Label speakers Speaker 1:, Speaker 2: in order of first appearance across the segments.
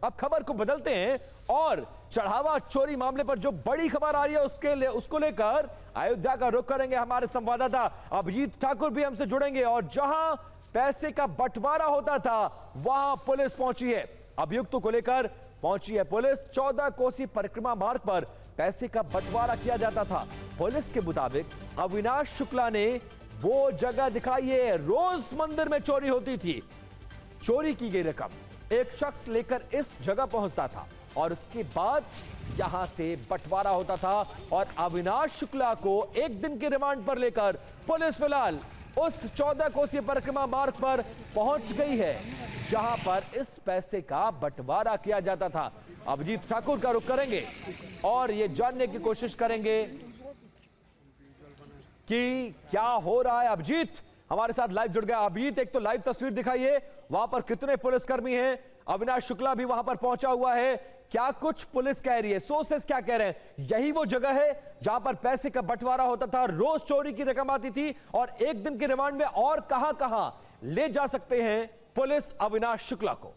Speaker 1: अब खबर को बदलते हैं और चढ़ावा चोरी मामले पर जो बड़ी खबर आ रही है उसको लेकर अयोध्या का रुख करेंगे। हमारे संवाददाता अभिजीत ठाकुर भी हमसे जुड़ेंगे और जहां पैसे का बंटवारा होता था वहां पुलिस पहुंची है, अभियुक्तों को लेकर पहुंची है पुलिस। 14 कोसी परिक्रमा मार्ग पर पैसे का बंटवारा किया जाता था। पुलिस के मुताबिक अविनाश शुक्ला ने वो जगह दिखाई है, रोज मंदिर में चोरी होती थी। चोरी की गई रकम एक शख्स लेकर इस जगह पहुंचता था और उसके बाद यहां से बंटवारा होता था और अविनाश शुक्ला को एक दिन के रिमांड पर लेकर पुलिस फिलहाल उस 14 कोसी परिक्रमा मार्ग पर पहुंच गई है जहां पर इस पैसे का बंटवारा किया जाता था। अभिजीत ठाकुर का रुख करेंगे और यह जानने की कोशिश करेंगे कि क्या हो रहा है। अभिजीत हमारे साथ लाइव जुड़ गया। अभिजीत, एक तो लाइव तस्वीर दिखाइए, वहां पर कितने पुलिसकर्मी हैं, अविनाश शुक्ला भी वहां पर पहुंचा हुआ है, क्या कुछ पुलिस कह रही है, सोर्सेस क्या कह रहे हैं? यही वो जगह है जहां पर पैसे का बंटवारा होता था, रोज चोरी की रकम आती थी और एक दिन के रिमांड में और कहां ले जा सकते हैं पुलिस अविनाश शुक्ला को?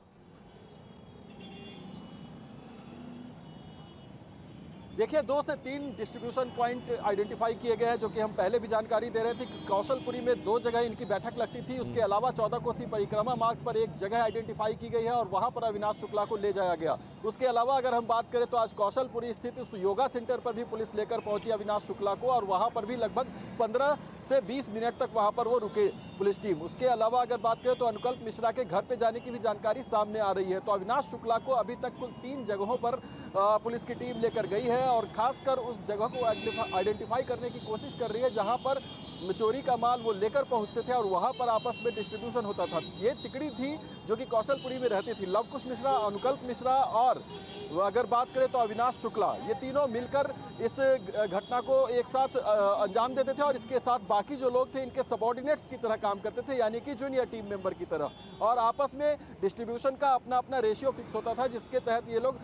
Speaker 2: देखिए 2 से 3 डिस्ट्रीब्यूशन पॉइंट आइडेंटिफाई किए गए हैं, जो कि हम पहले भी जानकारी दे रहे थे कि कौशलपुरी में 2 जगह इनकी बैठक लगती थी। उसके अलावा 14 कोसी परिक्रमा मार्ग पर एक जगह आइडेंटिफाई की गई है और वहां पर अविनाश शुक्ला को ले जाया गया। उसके अलावा अगर हम बात करें तो आज कौशलपुरी स्थित उस योगा सेंटर पर भी पुलिस लेकर पहुंची अविनाश शुक्ला को और वहां पर भी लगभग 15 से 20 मिनट तक वहां पर वो रुके पुलिस टीम। उसके अलावा अगर बात करें तो अनुकल्प मिश्रा के घर पे जाने की भी जानकारी सामने आ रही है। तो अविनाश शुक्ला को अभी तक कुल 3 जगहों पर पुलिस की टीम लेकर गई है और खासकर उस जगह को आइडेंटिफाई करने की कोशिश कर रही है जहां पर चोरी का माल वो लेकर पहुंचते थे और वहां पर आपस में डिस्ट्रीब्यूशन होता था। ये तिकड़ी थी जो कि कौशलपुरी में रहती थी। लवकुश मिश्रा, अनुकल्प मिश्रा और अगर बात करें तो अविनाश शुक्ला, ये तीनों मिलकर इस घटना को एक साथ अंजाम देते थे और इसके साथ बाकी जो लोग थे इनके सबॉर्डिनेट्स की तरह काम करते थे, यानी कि जूनियर टीम मेंबर की तरह। और आपस में डिस्ट्रीब्यूशन का अपना अपना रेशियो फिक्स होता था जिसके तहत ये लोग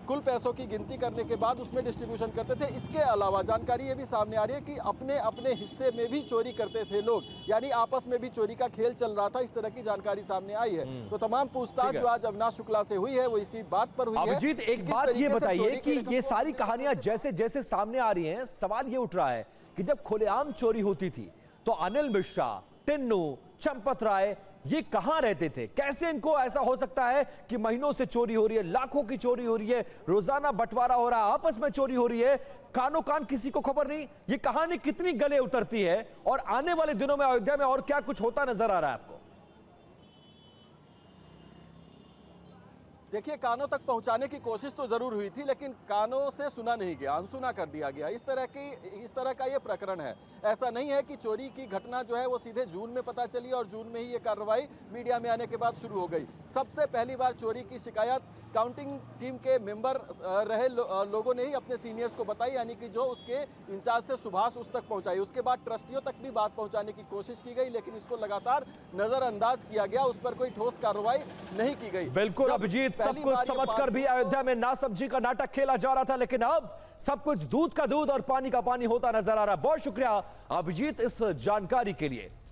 Speaker 2: कुल पैसों की गिनती करने के बाद उसमें डिस्ट्रीब्यूशन करते थे। इसके अलावा जानकारी ये भी सामने आ रही है कि अपने अपने हिस्से में भी चोरी करते थे लोग, यानी आपस में भी चोरी का खेल चल रहा था। इस तरह की जानकारी सामने आई है। तो तमाम पूछताछ जो आज अविनाश शुक्ला से हुई है वो इसी बात पर हुई है।
Speaker 1: अभिजीत, एक बात ये बताइए कि ये सारी कहानियां जैसे जैसे सामने आ रही हैं, सवाल ये उठ रहा है कि जब खुलेआम चोरी होती थी तो अनिल मिश्रा, टिन्नू, चंपत राय ये कहां रहते थे? कैसे इनको ऐसा हो सकता है कि महीनों से चोरी हो रही है, लाखों की चोरी हो रही है, रोजाना बंटवारा हो रहा है, आपस में चोरी हो रही है, कानो कान किसी को खबर नहीं? ये कहानी कितनी गले उतरती है और आने वाले दिनों में अयोध्या में और क्या कुछ होता नजर आ रहा है आपको?
Speaker 2: देखिए कानों तक पहुंचाने की कोशिश तो जरूर हुई थी लेकिन कानों से सुना नहीं गया, अनसुना कर दिया गया। इस तरह का ये प्रकरण है। ऐसा नहीं है कि चोरी की घटना जो है वो सीधे जून में पता चली और जून में ही ये कार्रवाई मीडिया में आने के बाद शुरू हो गई। सबसे पहली बार चोरी की शिकायत काउंटिंग टीम के मेंबर रहे लोगों ने ही अपने सीनियर्स को बताई, यानी कि जो उसके इंचार्ज थे सुभाष, उस तक पहुंचाई। उसके बाद ट्रस्टियों तक भी बात पहुंचाने की कोशिश की गई लेकिन इसको लगातार नजरअंदाज किया गया, उस पर कोई ठोस कार्रवाई नहीं की गई।
Speaker 1: बिल्कुल अभिजीत, सब कुछ समझकर भी अयोध्या में नासमझी का नाटक खेला जा रहा था लेकिन अब सब कुछ दूध का दूध और पानी का पानी होता नजर आ रहा है। बहुत शुक्रिया अभिजीत इस जानकारी के लिए।